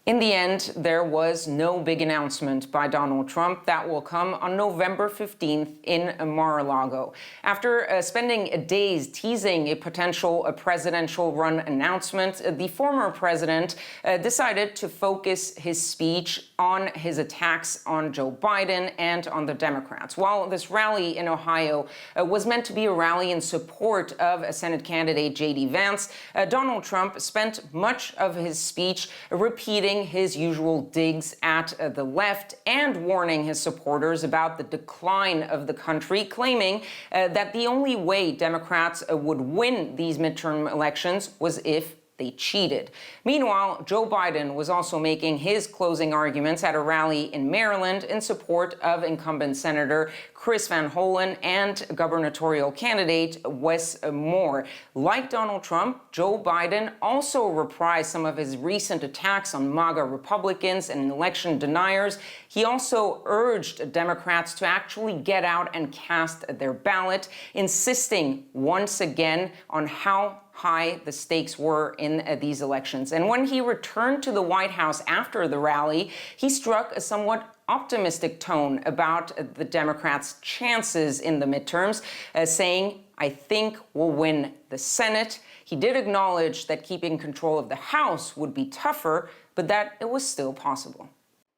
In the end, there was no big announcement by Donald Trump. That will come on November 15th in Mar-a-Lago. After spending days teasing a potential presidential run announcement, the former president decided to focus his speech on his attacks on Joe Biden and on the Democrats. While this rally in Ohio was meant to be a rally in support of Senate candidate J.D. Vance, Donald Trump spent much of his speech repeating his usual digs at the left and warning his supporters about the decline of the country, claiming that the only way Democrats would win these midterm elections was if they cheated. Meanwhile, Joe Biden was also making his closing arguments at a rally in Maryland in support of incumbent Senator Chris Van Hollen and gubernatorial candidate Wes Moore. Like Donald Trump, Joe Biden also reprised some of his recent attacks on MAGA Republicans and election deniers. He also urged Democrats to actually get out and cast their ballot, insisting once again on how high the stakes were in these elections. And when he returned to the White House after the rally, he struck a somewhat optimistic tone about the Democrats' chances in the midterms, saying, "I think we'll win the Senate." He did acknowledge that keeping control of the House would be tougher, but that it was still possible.